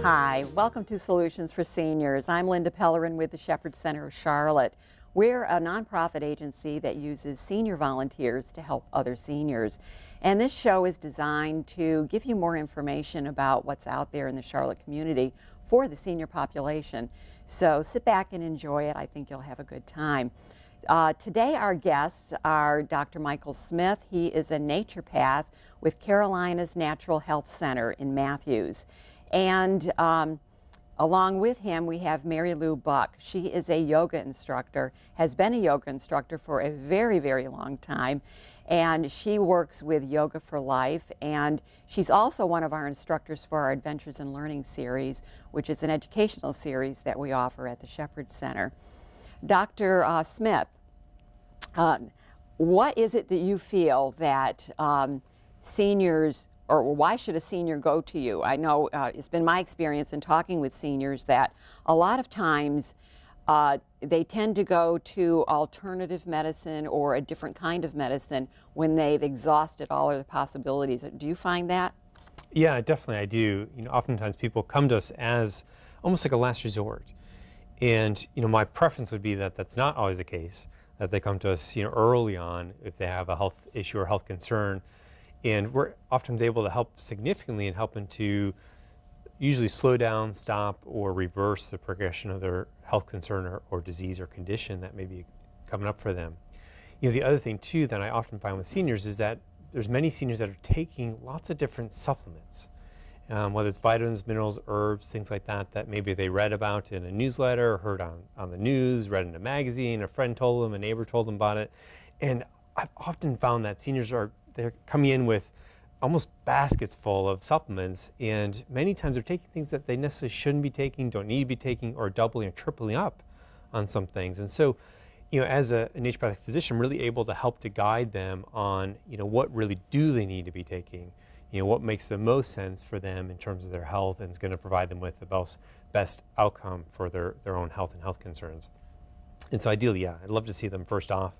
Hi, welcome to Solutions for Seniors. I'm Linda Pellerin with the Shepherd Center of Charlotte. We're a nonprofit agency that uses senior volunteers to help other seniors. And this show is designed to give you more information about what's out there in the Charlotte community for the senior population. So sit back and enjoy it. I think you'll have a good time. Today our guests are Dr. Michael Smith. He is a naturopath with Carolina's Natural Health Center in Matthews. And along with him, we have Mary Lou Buck. She is a yoga instructor, has been a yoga instructor for a very, very long time. And she works with Yoga for Life. And she's also one of our instructors for our Adventures in Learning series, which is an educational series that we offer at the Shepherd Center. Dr. Smith, what is it that you feel that seniors, or why should a senior go to you? I know it's been my experience in talking with seniors that a lot of times they tend to go to alternative medicine or a different kind of medicine when they've exhausted all of the possibilities. Do you find that? Yeah, definitely I do. Oftentimes people come to us as almost like a last resort. And, my preference would be that that's not always the case, that they come to us, early on if they have a health issue or health concern. And we're often able to help significantly in helping to usually slow down, stop, or reverse the progression of their health concern or disease or condition that may be coming up for them. The other thing too that I often find with seniors is that there's many seniors that are taking lots of different supplements, whether it's vitamins, minerals, herbs, things like that, that maybe they read about in a newsletter, or heard on the news, read in a magazine, a friend told them, a neighbor told them about it. And I've often found that seniors they're coming in with almost baskets full of supplements, and many times they're taking things that they necessarily shouldn't be taking, don't need to be taking, or doubling or tripling up on some things. And so, as a naturopathic physician, I'm really able to help to guide them on, what really do they need to be taking, what makes the most sense for them in terms of their health and is going to provide them with the best outcome for their own health and health concerns. And so ideally, yeah, I'd love to see them first off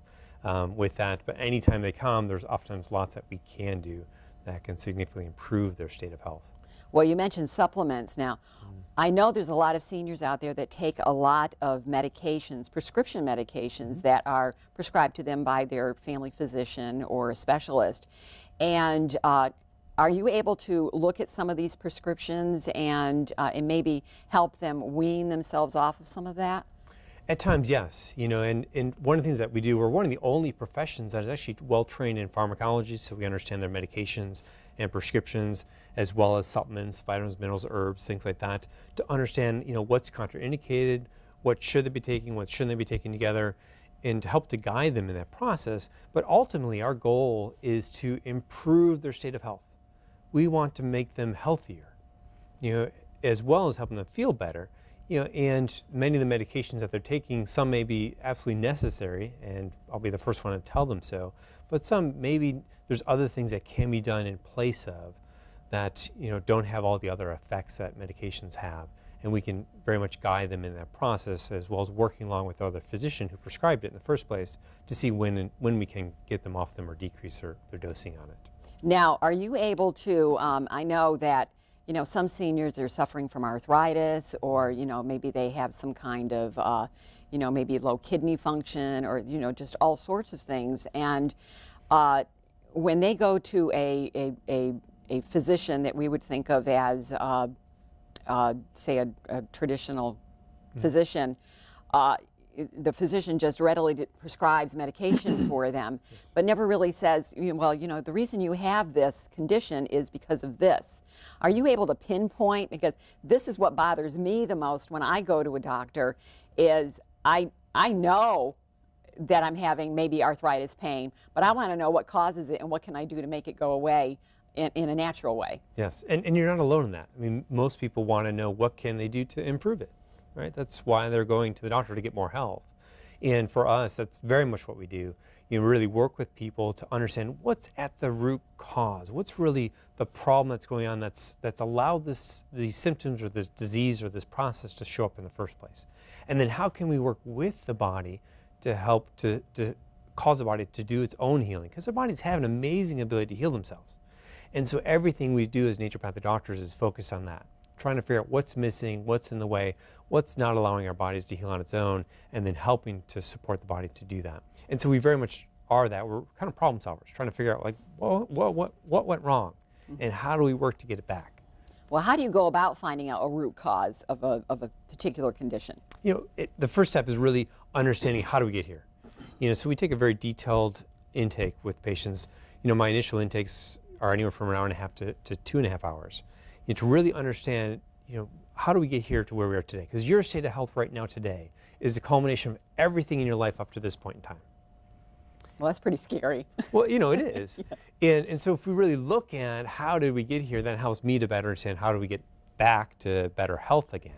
with that, but anytime they come, there's oftentimes lots that we can do that can significantly improve their state of health. Well, you mentioned supplements. Now, I know there's a lot of seniors out there that take a lot of medications, prescription medications that are prescribed to them by their family physician or a specialist. And are you able to look at some of these prescriptions and maybe help them wean themselves off of some of that? At times, yes. And one of the things that we do, we're one of the only professions that is actually well trained in pharmacology, so we understand their medications and prescriptions, as well as supplements, vitamins, minerals, herbs, things like that, to understand, what's contraindicated, what should they be taking, what shouldn't they be taking together, and to help to guide them in that process. But ultimately, our goal is to improve their state of health. We want to make them healthier, as well as helping them feel better. And many of the medications that they're taking, some may be absolutely necessary, and I'll be the first one to tell them so, but some maybe there's other things that can be done in place of that, don't have all the other effects that medications have. And we can very much guide them in that process, as well as working along with the other physician who prescribed it in the first place to see when we can get them off them or decrease their dosing on it. Now, are you able to, I know that some seniors are suffering from arthritis, or, maybe they have some kind of, maybe low kidney function, or, just all sorts of things. And when they go to a physician that we would think of as, say, a traditional physician, the physician just readily prescribes medication for them, but never really says, well, the reason you have this condition is because of this. Are you able to pinpoint? Because this is what bothers me the most when I go to a doctor, is I know that I'm having maybe arthritis pain, but I want to know what causes it and what can I do to make it go away in a natural way. Yes, and you're not alone in that. I mean, most people want to know what can they do to improve it. Right? That's why they're going to the doctor, to get more health. And for us, that's very much what we do. Really work with people to understand what's at the root cause. What's really the problem that's going on that's allowed these symptoms or this disease or this process to show up in the first place. And then how can we work with the body to help to cause the body to do its own healing? Because the bodies have an amazing ability to heal themselves. And so everything we do as naturopathic doctors is focused on that. trying to figure out what's missing, what's in the way, what's not allowing our bodies to heal on its own, and then helping to support the body to do that. And so we very much are that. We're kind of problem solvers, trying to figure out, like, well, what went wrong, and how do we work to get it back? Well, how do you go about finding out a root cause of a particular condition? The first step is really understanding, how do we get here? So we take a very detailed intake with patients. My initial intakes are anywhere from an hour and a half to 2.5 hours. To really understand, how do we get here to where we are today? Because your state of health right now today is the culmination of everything in your life up to this point in time. Well, that's pretty scary. Well, it is. Yeah. And so if we really look at how did we get here, that helps me to better understand how do we get back to better health again.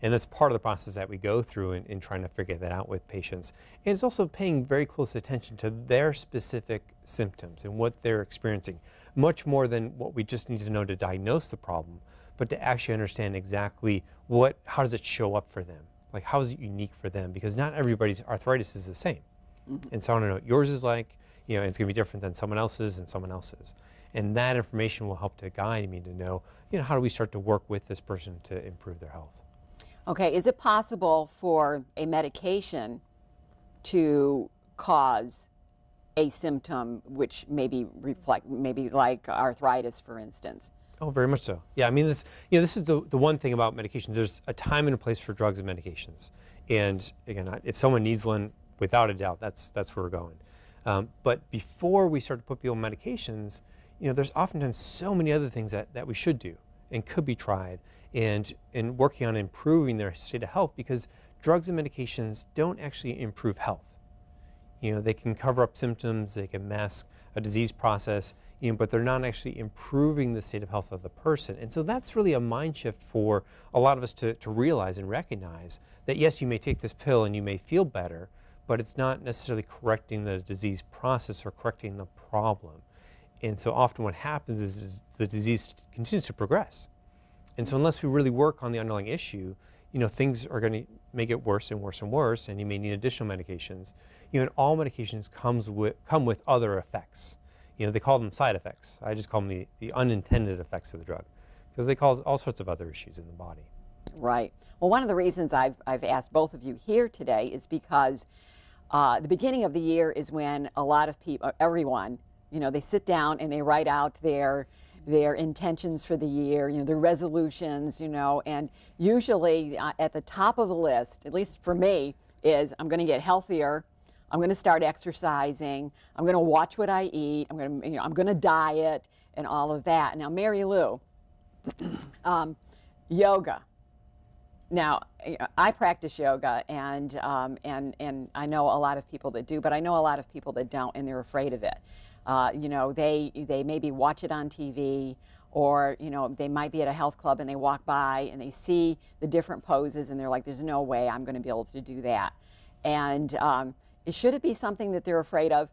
And that's part of the process that we go through in trying to figure that out with patients. And it's also paying very close attention to their specific symptoms and what they're experiencing, much more than what we just need to know to diagnose the problem, but to actually understand exactly how does it show up for them? Like, how is it unique for them? Because not everybody's arthritis is the same. And so I want to know what yours is like, and it's going to be different than someone else's and someone else's. And that information will help to guide me to know, how do we start to work with this person to improve their health? Okay, is it possible for a medication to cause a symptom which maybe like arthritis, for instance? Oh, very much so. Yeah, I mean, this is the one thing about medications. There's a time and a place for drugs and medications. And again, if someone needs one, without a doubt, that's where we're going. But before we start to put people on medications, there's oftentimes so many other things that we should do and could be tried, and working on improving their state of health, because drugs and medications don't actually improve health. They can cover up symptoms, they can mask a disease process, but they're not actually improving the state of health of the person. And so that's really a mind shift for a lot of us to realize and recognize that, yes, you may take this pill and you may feel better, but it's not necessarily correcting the disease process or correcting the problem. And so often what happens is the disease continues to progress. And so unless we really work on the underlying issue, things are going to make it worse and worse and worse, and you may need additional medications. And all medications come with other effects. They call them side effects. I just call them the unintended effects of the drug, because they cause all sorts of other issues in the body. Right. Well, one of the reasons I've asked both of you here today is because the beginning of the year is when a lot of people, everyone, they sit down and they write out their intentions for the year, their resolutions, and usually at the top of the list, at least for me, is I'm going to get healthier, I'm going to start exercising, I'm going to watch what I eat, I'm going to diet, and all of that. Now, Mary Lou, yoga. Now, I practice yoga, and I know a lot of people that do, but I know a lot of people that don't, and they're afraid of it. They maybe watch it on TV, or they might be at a health club and they walk by and they see the different poses and they're like, there's no way I'm going to be able to do that. And should it be something that they're afraid of?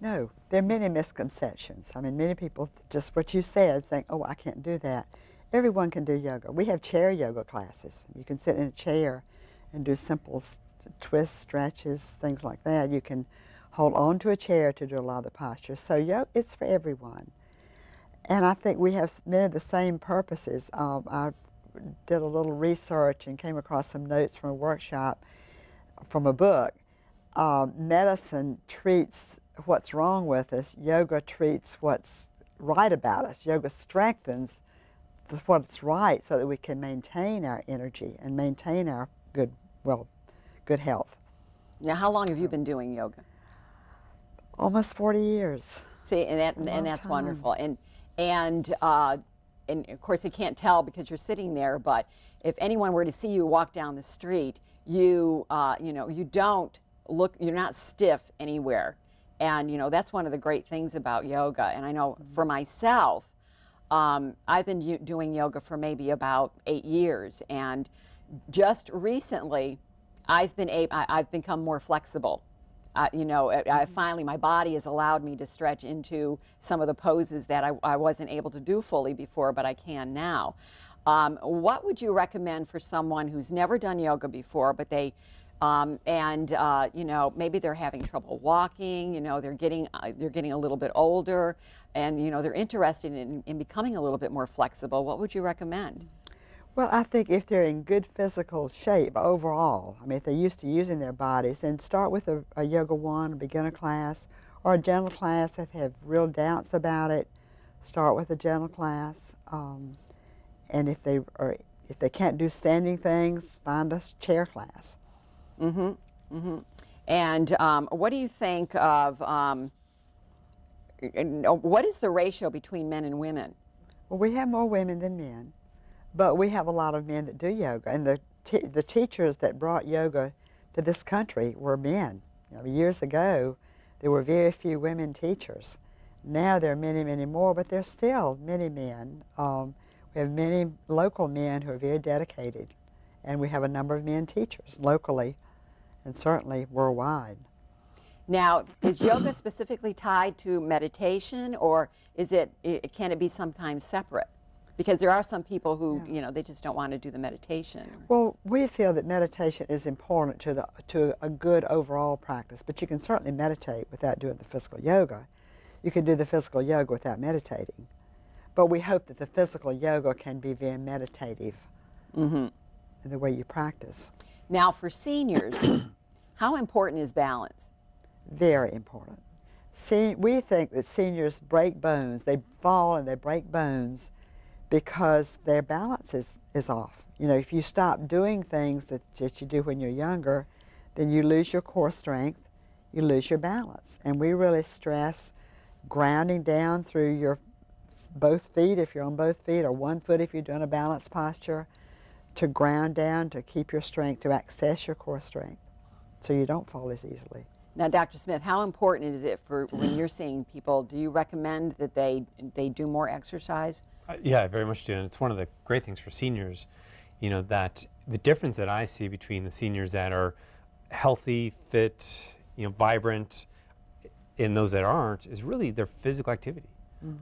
No, there are many misconceptions. I mean, many people, just what you said, think, oh, I can't do that. Everyone can do yoga. We have chair yoga classes. You can sit in a chair and do simple twists, stretches, things like that. You can hold on to a chair to do a lot of the postures. So yoga, it's for everyone. And I think we have many of the same purposes. I did a little research and came across some notes from a workshop from a book. Medicine treats what's wrong with us. Yoga treats what's right about us. Yoga strengthens what's right so that we can maintain our energy and maintain our good health. Now, how long have you been doing yoga? Almost 40 years. See, and that's wonderful. And of course, you can't tell because you're sitting there. But if anyone were to see you walk down the street, you don't look. You're not stiff anywhere. And that's one of the great things about yoga. And I know for myself, I've been doing yoga for maybe about 8 years, and just recently, I've become more flexible. Finally, my body has allowed me to stretch into some of the poses that I wasn't able to do fully before, but I can now. What would you recommend for someone who's never done yoga before, but they, maybe they're having trouble walking, they're getting a little bit older, and they're interested in becoming a little bit more flexible? What would you recommend? Well, I think if they're in good physical shape overall, I mean, if they're used to using their bodies, then start with a Yoga 1, a beginner class, or a gentle class. If they have real doubts about it, start with a gentle class. And if they can't do standing things, find a chair class. Mm-hmm. Mm-hmm. And what do you think of, what is the ratio between men and women? Well, we have more women than men, but we have a lot of men that do yoga. And the teachers that brought yoga to this country were men. You know, years ago, there were very few women teachers. Now there are many, many more, but there's still many men. We have many local men who are very dedicated, and we have a number of men teachers locally and certainly worldwide. Now, is yoga specifically tied to meditation, or can it be sometimes separate? Because there are some people who, you know, they just don't want to do the meditation. Well, we feel that meditation is important to a good overall practice, but you can certainly meditate without doing the physical yoga. You can do the physical yoga without meditating. But we hope that the physical yoga can be very meditative in the way you practice. Now, for seniors, how important is balance? Very important. We think that seniors break bones. They fall and they break bones because their balance is off. You know, if you stop doing things that you do when you're younger, then you lose your core strength, you lose your balance. And we really stress grounding down through your both feet if you're on both feet, or one foot if you're doing a balanced posture, to ground down, to keep your strength, to access your core strength, so you don't fall as easily. Now, Dr. Smith, how important is it for when you're seeing people? Do you recommend that they do more exercise? Yeah, I very much do. And it's one of the great things for seniors, you know, that the difference that I see between the seniors that are healthy, fit, you know, vibrant, and those that aren't is really their physical activity.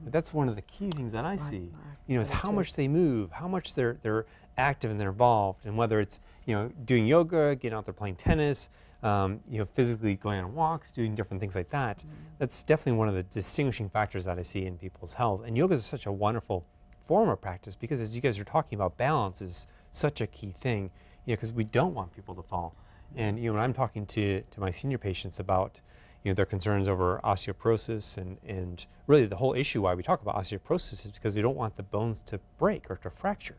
That's one of the key things that I see, you know, is how much they move, how much they're active and they're involved, and whether it's, you know, doing yoga, getting out there playing tennis, you know, physically going on walks, doing different things like that. That's definitely one of the distinguishing factors that I see in people's health. And yoga is such a wonderful form of practice because, as you guys are talking about, balance is such a key thing, you know, because we don't want people to fall. And, you know, when I'm talking to my senior patients about, you know, their concerns over osteoporosis and really the whole issue why we talk about osteoporosis is because we don't want the bones to break or to fracture.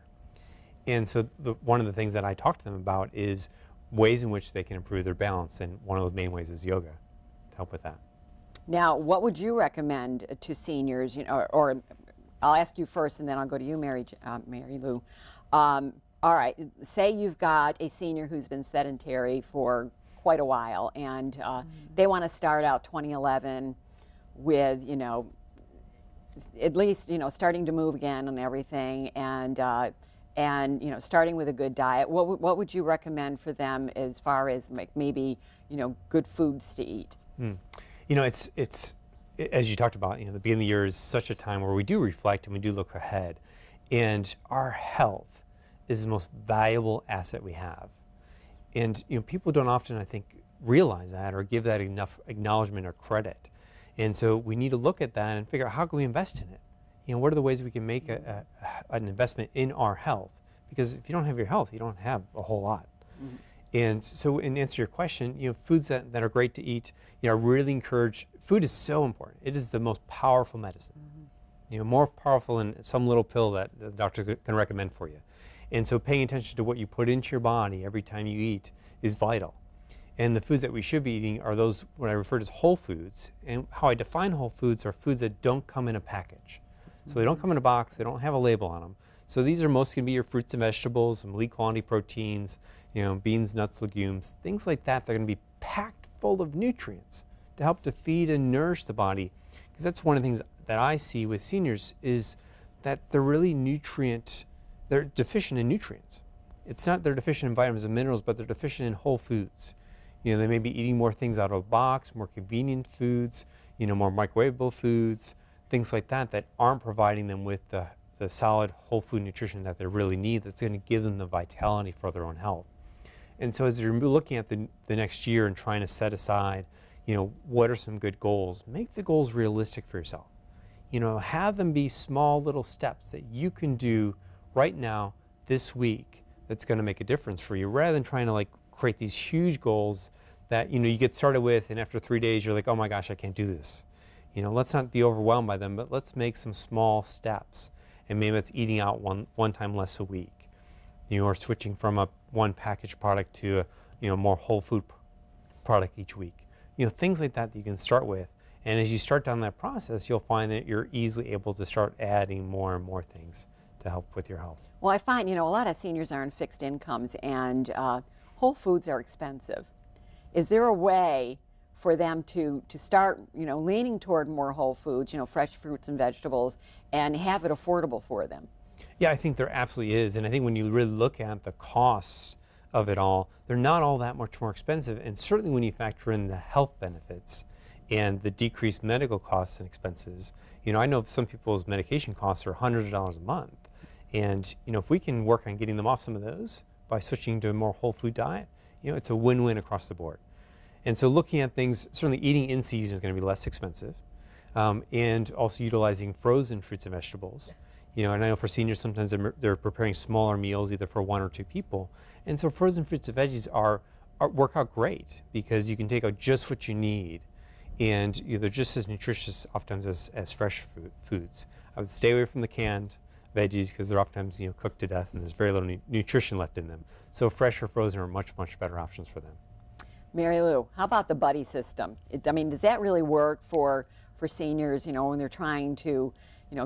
And so one of the things that I talk to them about is ways in which they can improve their balance, and one of those main ways is yoga to help with that. Now, what would you recommend to seniors, you know, or I'll ask you first and then I'll go to you, Mary Lou. All right, say you've got a senior who's been sedentary for quite a while, and they want to start out 2011 with, you know, at least, you know, starting to move again and everything, and you know, starting with a good diet. What would you recommend for them as far as maybe, you know, good foods to eat? You know, it's as you talked about, you know, the beginning of the year is such a time where we do reflect and we do look ahead, and our health is the most valuable asset we have. And, you know, people don't often, I think, realize that or give that enough acknowledgement or credit. And so we need to look at that and figure out how can we invest in it. You know, what are the ways we can make an investment in our health? Because if you don't have your health, you don't have a whole lot. And so, in answer to your question, you know, foods that are great to eat, you know, I really encourage, food is so important. It is the most powerful medicine. You know, more powerful than some little pill that the doctor can recommend for you. And so paying attention to what you put into your body every time you eat is vital. And the foods that we should be eating are those what I refer to as whole foods. And how I define whole foods are foods that don't come in a package. So they don't come in a box, they don't have a label on them. So these are mostly going to be your fruits and vegetables, some elite quality proteins, you know, beans, nuts, legumes, things like that. They're going to be packed full of nutrients to help to feed and nourish the body. Because that's one of the things that I see with seniors is that they're deficient in nutrients. It's not they're deficient in vitamins and minerals, but they're deficient in whole foods. You know, they may be eating more things out of a box, more convenient foods, you know, more microwavable foods, things like that that aren't providing them with the solid whole food nutrition that they really need that's going to give them the vitality for their own health. And so as you're looking at the next year and trying to set aside, you know, what are some good goals, make the goals realistic for yourself. You know, have them be small little steps that you can do right now this week that's going to make a difference for you, rather than trying to like create these huge goals that you get started with, and after 3 days you're like, oh my gosh, I can't do this. Let's not be overwhelmed by them, but let's make some small steps. And maybe it's eating out one time less a week, or switching from a one packaged product to a more whole food product each week. Things like that you can start with. And as you start down that process, you'll find that you're easily able to start adding more and more things to help with your health. Well, I find, a lot of seniors are on fixed incomes, and whole foods are expensive. Is there a way for them to start, leaning toward more whole foods, fresh fruits and vegetables, and have it affordable for them? Yeah, I think there absolutely is. And I think when you really look at the costs of it all, they're not all that much more expensive. And certainly when you factor in the health benefits and the decreased medical costs and expenses, I know some people's medication costs are hundreds of dollars a month. And, if we can work on getting them off some of those by switching to a more whole food diet, it's a win-win across the board. And so looking at things, certainly eating in season is going to be less expensive, and also utilizing frozen fruits and vegetables. And I know for seniors, sometimes they're preparing smaller meals, either for 1 or 2 people. And so frozen fruits and veggies work out great, because you can take out just what you need, and they're just as nutritious oftentimes as fresh foods. I would stay away from the canned veggies, because they're oftentimes cooked to death, and there's very little nutrition left in them. So fresh or frozen are much better options for them. Mary Lou, how about the buddy system? Does that really work for seniors, when they're trying to,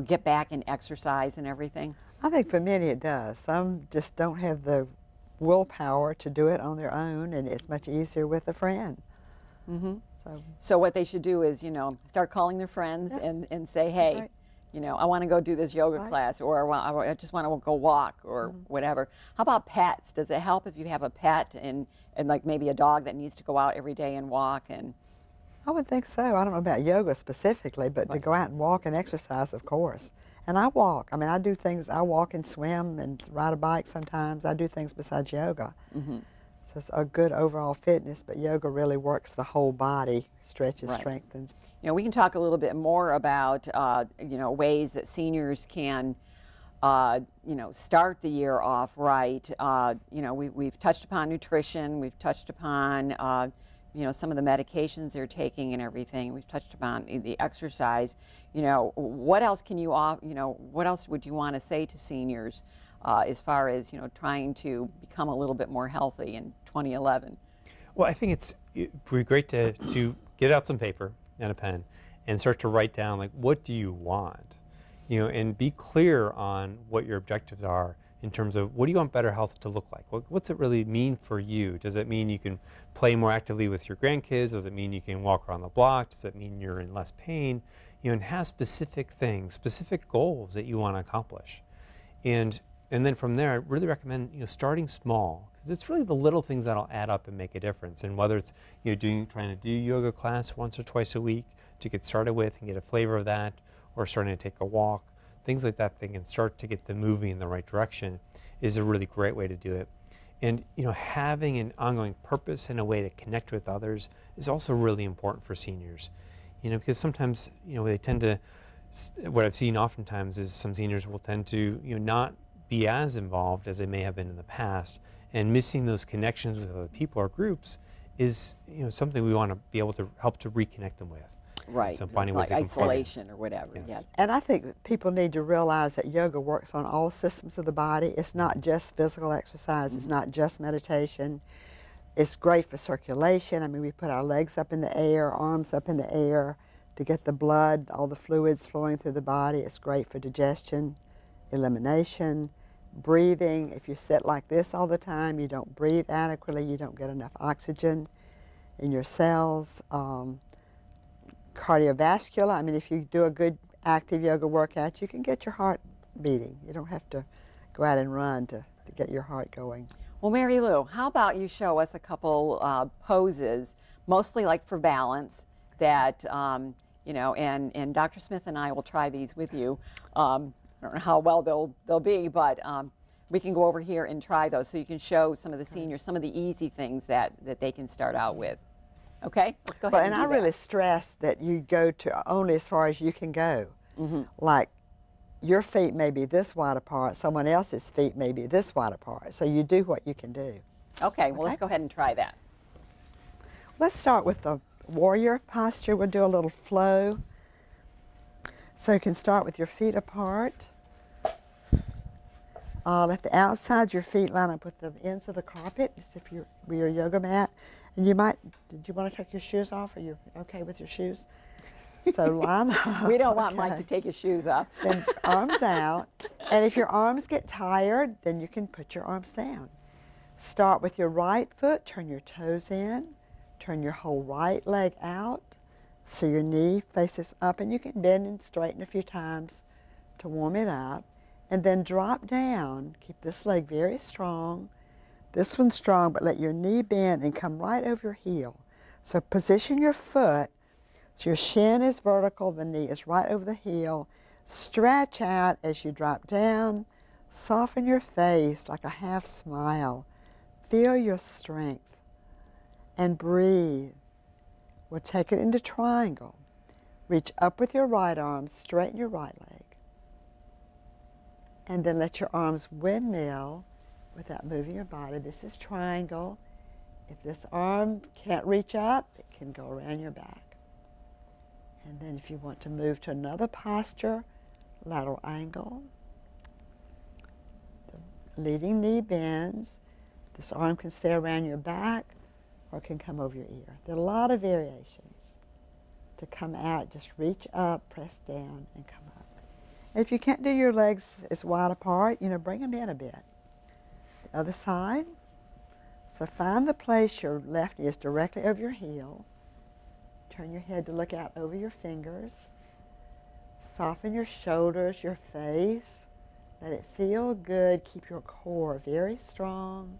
get back and exercise and everything? I think for many it does. Some just don't have the willpower to do it on their own, and it's much easier with a friend. Mm-hmm. So what they should do is, start calling their friends, Yeah. and say, hey, Right. I want to go do this yoga Right. class, or I just want to go walk, or whatever. How about pets? Does it help if you have a pet and like maybe a dog that needs to go out every day and walk? And I would think so. I don't know about yoga specifically, but to go out and walk and exercise, of course. And I walk. I do things. I walk and swim and ride a bike sometimes. I do things besides yoga. mm-hmm. So it's a good overall fitness, but yoga really works the whole body, stretches, Right. strengthens. We can talk a little bit more about, ways that seniors can, start the year off right. We've touched upon nutrition. We've touched upon, some of the medications they're taking and everything. We've touched upon the exercise. What else can you, what else would you want to say to seniors as far as, trying to become a little bit more healthy in 2011? Well, I think it'd be great to get out some paper and a pen and start to write down, like, what do you want? And be clear on what your objectives are in terms of what do you want better health to look like? What's it really mean for you? Does it mean you can play more actively with your grandkids? Does it mean you can walk around the block? Does it mean you're in less pain? And have specific things, specific goals that you want to accomplish. And then from there, I really recommend starting small, because it's really the little things that'll add up and make a difference. And whether it's trying to do yoga class once or twice a week to get started with and get a flavor of that, or starting to take a walk, things like that, they can start to get them moving in the right direction, is a really great way to do it. And having an ongoing purpose and a way to connect with others is also really important for seniors. Because sometimes they tend to, what I've seen oftentimes is some seniors will tend to not be as involved as they may have been in the past, and missing those connections with other people or groups is something we want to be able to help to reconnect them with. Right, So finding like ways they can plug in. isolation or whatever. Yes. Yes. And I think that people need to realize that yoga works on all systems of the body. It's not just physical exercise. It's not just meditation. It's great for circulation. We put our legs up in the air, arms up in the air to get the blood, all the fluids flowing through the body. It's great for digestion, elimination, breathing. If you sit like this all the time, you don't breathe adequately. You don't get enough oxygen in your cells. Cardiovascular, if you do a good active yoga workout, you can get your heart beating. You don't have to go out and run to get your heart going. Well, Mary Lou, how about you show us a couple poses, mostly like for balance, that, and Dr. Smith and I will try these with you. I don't know how well they'll be, but we can go over here and try those so you can show some of the seniors some of the easy things that they can start out with. Okay, let's go ahead Well, and and I do really that. stress that you go to only as far as you can go. Like, your feet may be this wide apart, someone else's feet may be this wide apart. So you do what you can do. Okay, well, let's go ahead and try that. Let's start with the warrior posture. We'll do a little flow. So you can start with your feet apart. Let the outside of your feet line up with the ends of the carpet, as if you're with your yoga mat. And you might, did you want to take your shoes off? Are you okay with your shoes? So line up. We don't want Mike to take his shoes off. Then arms out. And if your arms get tired, then you can put your arms down. Start with your right foot, turn your toes in, turn your whole right leg out so your knee faces up, and you can bend and straighten a few times to warm it up. And then drop down. Keep this leg very strong. This one's strong, but let your knee bend and come right over your heel. So position your foot so your shin is vertical, the knee is right over the heel. Stretch out as you drop down. Soften your face like a half smile. Feel your strength. And breathe. We'll take it into triangle. Reach up with your right arm, straighten your right leg. And then let your arms windmill without moving your body. This is triangle. If this arm can't reach up, it can go around your back. And then if you want to move to another posture, lateral angle. The leading knee bends. This arm can stay around your back or it can come over your ear. There are a lot of variations. To come out, just reach up, press down, and come up. If you can't do your legs as wide apart, bring them in a bit. The other side. So find the place your left knee is directly over your heel. Turn your head to look out over your fingers. Soften your shoulders, your face. Let it feel good. Keep your core very strong.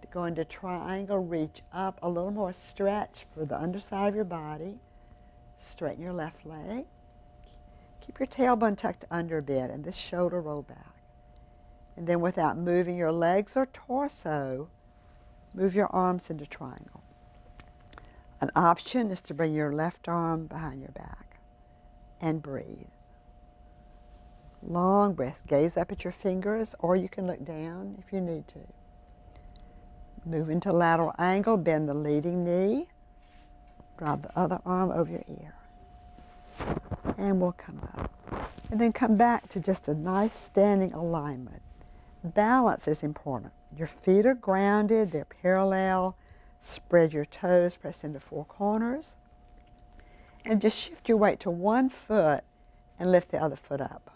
To go into triangle, reach up a little more stretch for the underside of your body. Straighten your left leg. Keep your tailbone tucked under a bit and this shoulder roll back. And then without moving your legs or torso, move your arms into triangle. An option is to bring your left arm behind your back and breathe. Long breaths. Gaze up at your fingers, or you can look down if you need to. Move into lateral angle, bend the leading knee. Drop the other arm over your ear. And we'll come up. And then come back to just a nice standing alignment. Balance is important. Your feet are grounded, they're parallel. Spread your toes, press into four corners. And just shift your weight to one foot and lift the other foot up.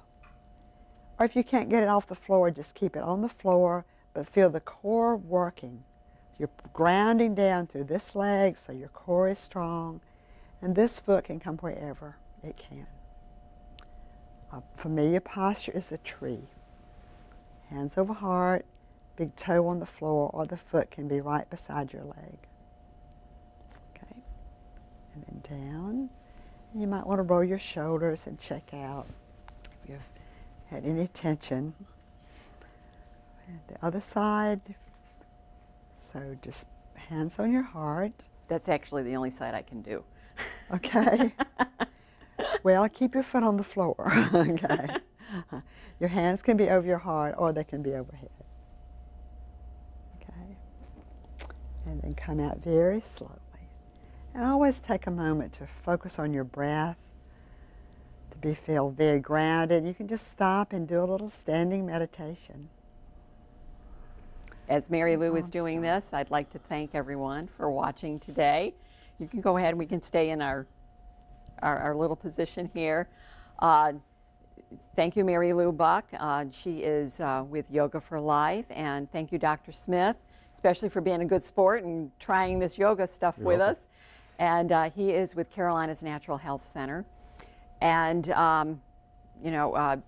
Or if you can't get it off the floor, just keep it on the floor, but feel the core working. You're grounding down through this leg so your core is strong, and this foot can come wherever it can. A familiar posture is a tree. Hands over heart, big toe on the floor, or the foot can be right beside your leg. Okay, and then down. And you might want to roll your shoulders and check out if you've had any tension. And the other side. So just hands on your heart. That's actually the only side I can do. Okay. Well, keep your foot on the floor. Okay. Your hands can be over your heart or they can be overhead. Okay. And then come out very slowly. And always take a moment to focus on your breath, to feel very grounded. You can just stop and do a little standing meditation. As Mary Lou is doing this, I'd like to thank everyone for watching today. You can go ahead and we can stay in our little position here. Thank you, Mary Lou Buck. She is with Yoga for Life. And thank you, Dr. Smith, especially for being a good sport and trying this yoga stuff with us. And he is with Carolinas Natural Health Center. And,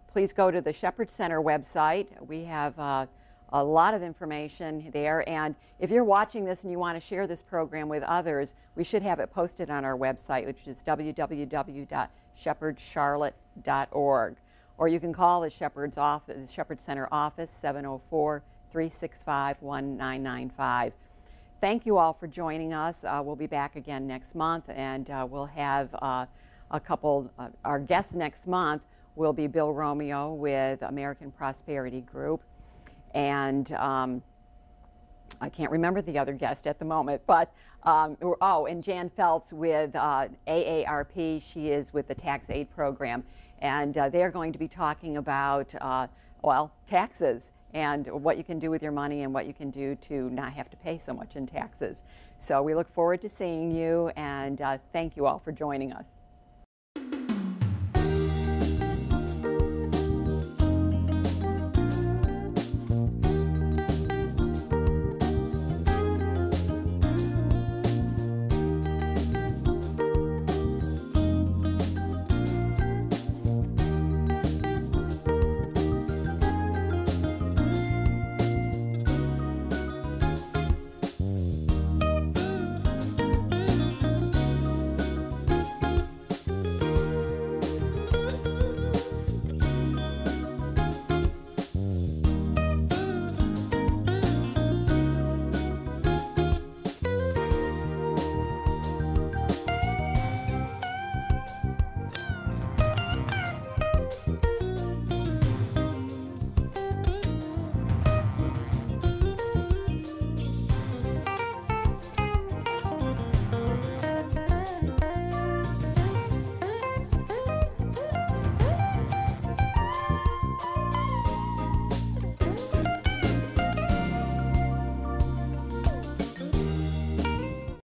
please go to the Shepherd Center website. We have a lot of information there, and if you're watching this and you want to share this program with others, we should have it posted on our website, which is www.shepardcharlotte.org. Or you can call the Shepherd Center office, 704-365-1995. Thank you all for joining us. We'll be back again next month, and we'll have a couple, our guests next month will be Bill Romeo with American Prosperity Group. And I can't remember the other guest at the moment, but, and Jan Feltz with AARP. She is with the Tax Aid Program. And they're going to be talking about, well, taxes and what you can do with your money and what you can do to not have to pay so much in taxes. So we look forward to seeing you, and thank you all for joining us.